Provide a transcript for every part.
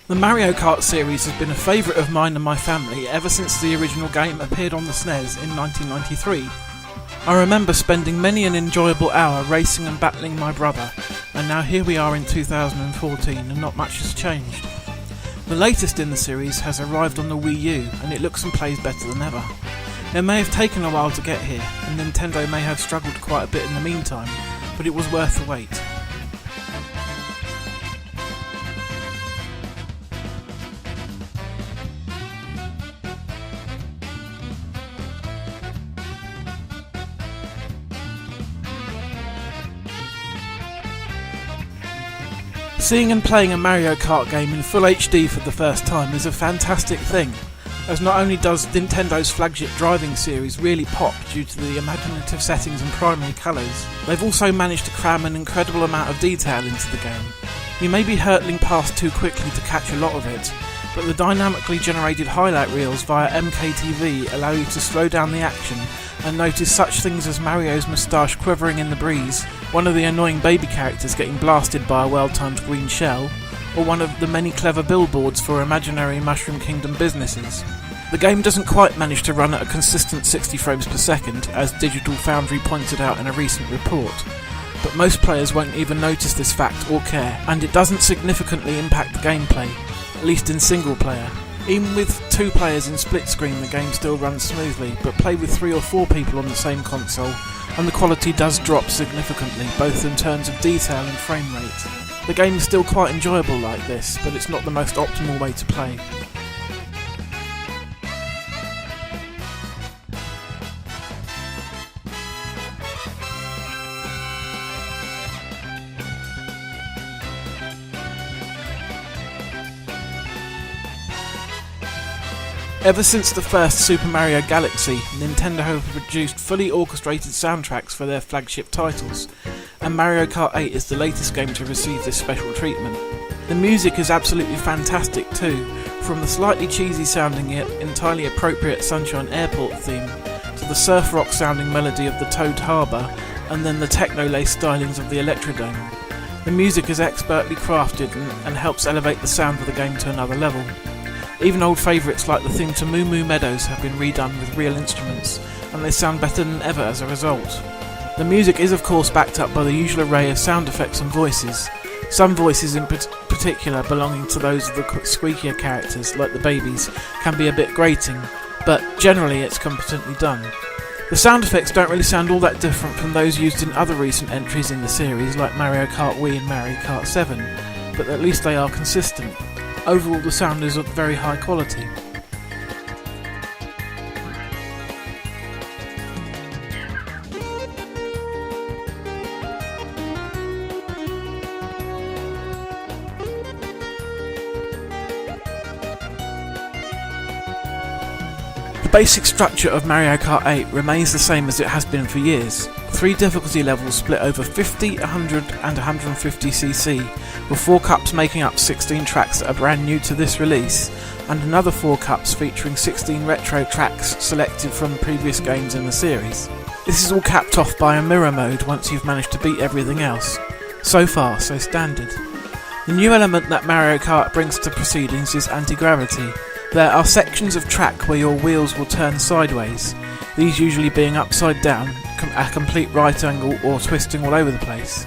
The Mario Kart series has been a favourite of mine and my family ever since the original game appeared on the SNES in 1993. I remember spending many an enjoyable hour racing and battling my brother, and now here we are in 2014 and not much has changed. The latest in the series has arrived on the Wii U and it looks and plays better than ever. It may have taken a while to get here, and Nintendo may have struggled quite a bit in the meantime, but it was worth the wait. Seeing and playing a Mario Kart game in full HD for the first time is a fantastic thing, as not only does Nintendo's flagship driving series really pop due to the imaginative settings and primary colours, they've also managed to cram an incredible amount of detail into the game. You may be hurtling past too quickly to catch a lot of it, but the dynamically generated highlight reels via MKTV allow you to slow down the action and notice such things as Mario's moustache quivering in the breeze, one of the annoying baby characters getting blasted by a well-timed green shell, or one of the many clever billboards for imaginary Mushroom Kingdom businesses. The game doesn't quite manage to run at a consistent 60 frames per second, as Digital Foundry pointed out in a recent report, but most players won't even notice this fact or care, and it doesn't significantly impact the gameplay, at least in single player. Even with 2 players in split screen, the game still runs smoothly, but play with 3 or 4 people on the same console and the quality does drop significantly, both in terms of detail and frame rate. The game is still quite enjoyable like this, but it's not the most optimal way to play. Ever since the first Super Mario Galaxy, Nintendo have produced fully orchestrated soundtracks for their flagship titles, and Mario Kart 8 is the latest game to receive this special treatment. The music is absolutely fantastic too, from the slightly cheesy sounding yet entirely appropriate Sunshine Airport theme, to the surf rock sounding melody of the Toad Harbour, and then the techno-laced stylings of the Electrodome. The music is expertly crafted and helps elevate the sound of the game to another level. Even old favourites like the theme to Moo Moo Meadows have been redone with real instruments, and they sound better than ever as a result. The music is of course backed up by the usual array of sound effects and voices, some voices in particular belonging to those of the squeakier characters, like the babies, can be a bit grating, but generally it's competently done. The sound effects don't really sound all that different from those used in other recent entries in the series like Mario Kart Wii and Mario Kart 7, but at least they are consistent. Overall, the sound is of very high quality. The basic structure of Mario Kart 8 remains the same as it has been for years. 3 difficulty levels split over 50, 100 and 150cc, with 4 cups making up 16 tracks that are brand new to this release, and another 4 cups featuring 16 retro tracks selected from previous games in the series. This is all capped off by a mirror mode once you've managed to beat everything else. So far, so standard. The new element that Mario Kart brings to proceedings is anti-gravity. There are sections of track where your wheels will turn sideways, these usually being upside down, a complete right angle, or twisting all over the place.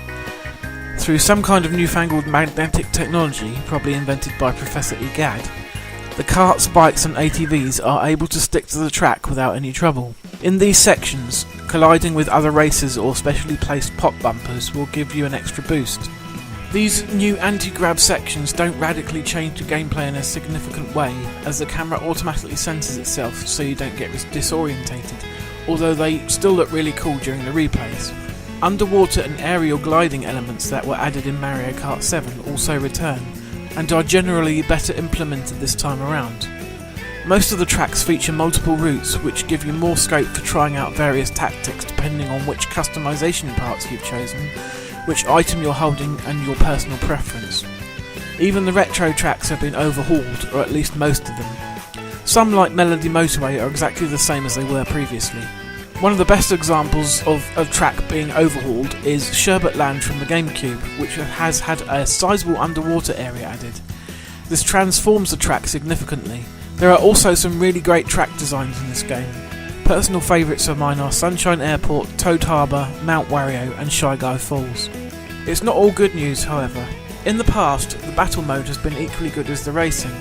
Through some kind of newfangled magnetic technology, probably invented by Professor Egad, the karts, bikes and ATVs are able to stick to the track without any trouble. In these sections, colliding with other racers or specially placed pop bumpers will give you an extra boost. These new anti-grab sections don't radically change the gameplay in a significant way, as the camera automatically centres itself so you don't get disorientated, although they still look really cool during the replays. Underwater and aerial gliding elements that were added in Mario Kart 7 also return, and are generally better implemented this time around. Most of the tracks feature multiple routes, which give you more scope for trying out various tactics depending on which customization parts you've chosen, which item you're holding and your personal preference. Even the retro tracks have been overhauled, or at least most of them. Some, like Melody Motorway, are exactly the same as they were previously. One of the best examples of a track being overhauled is Sherbet Land from the GameCube, which has had a sizable underwater area added. This transforms the track significantly. There are also some really great track designs in this game. Personal favourites of mine are Sunshine Airport, Toad Harbour, Mount Wario and Shy Guy Falls. It's not all good news, however. In the past, the battle mode has been equally good as the racing.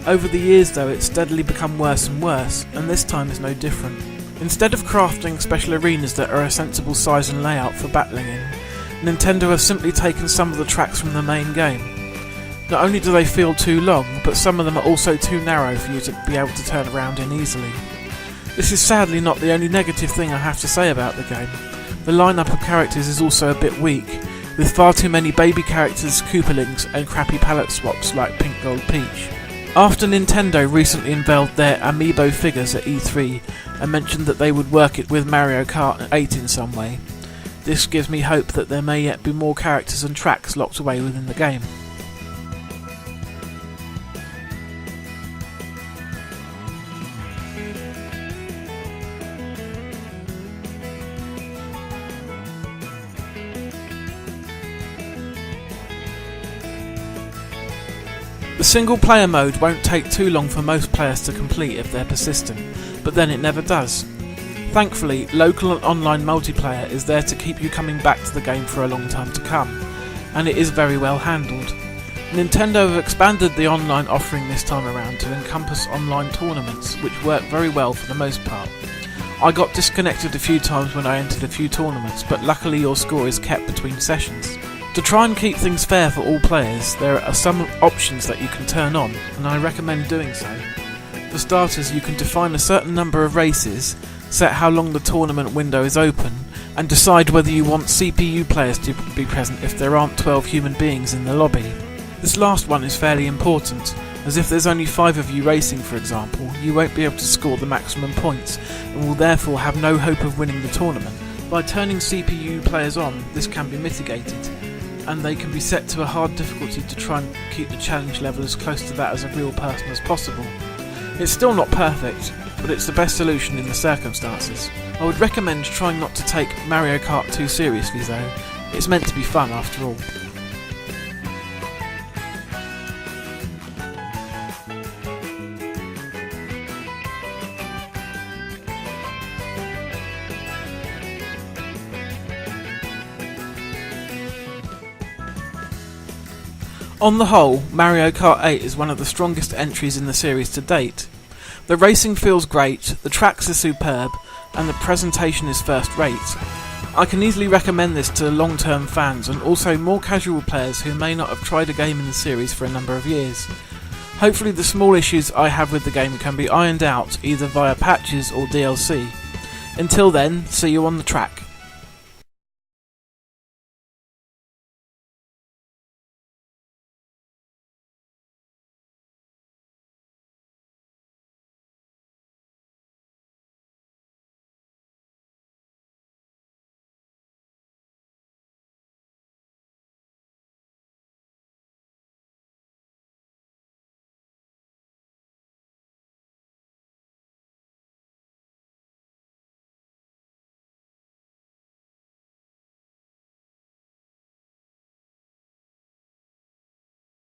Over the years though, it's steadily become worse and worse, and this time is no different. Instead of crafting special arenas that are a sensible size and layout for battling in, Nintendo have simply taken some of the tracks from the main game. Not only do they feel too long, but some of them are also too narrow for you to be able to turn around in easily. This is sadly not the only negative thing I have to say about the game. The lineup of characters is also a bit weak, with far too many baby characters, Koopalings and crappy palette swaps like Pink Gold Peach. After Nintendo recently unveiled their Amiibo figures at E3 and mentioned that they would work it with Mario Kart 8 in some way, this gives me hope that there may yet be more characters and tracks locked away within the game. The single player mode won't take too long for most players to complete if they're persistent, but then it never does. Thankfully, local and online multiplayer is there to keep you coming back to the game for a long time to come, and it is very well handled. Nintendo have expanded the online offering this time around to encompass online tournaments, which work very well for the most part. I got disconnected a few times when I entered a few tournaments, but luckily your score is kept between sessions. To try and keep things fair for all players, there are some options that you can turn on, and I recommend doing so. For starters, you can define a certain number of races, set how long the tournament window is open, and decide whether you want CPU players to be present if there aren't 12 human beings in the lobby. This last one is fairly important, as if there's only 5 of you racing, for example, you won't be able to score the maximum points, and will therefore have no hope of winning the tournament. By turning CPU players on, this can be mitigated, and they can be set to a hard difficulty to try and keep the challenge level as close to that as a real person as possible. It's still not perfect, but it's the best solution in the circumstances. I would recommend trying not to take Mario Kart too seriously though, it's meant to be fun after all. On the whole, Mario Kart 8 is one of the strongest entries in the series to date. The racing feels great, the tracks are superb, and the presentation is first rate. I can easily recommend this to long-term fans and also more casual players who may not have tried a game in the series for a number of years. Hopefully the small issues I have with the game can be ironed out either via patches or DLC. Until then, see you on the track.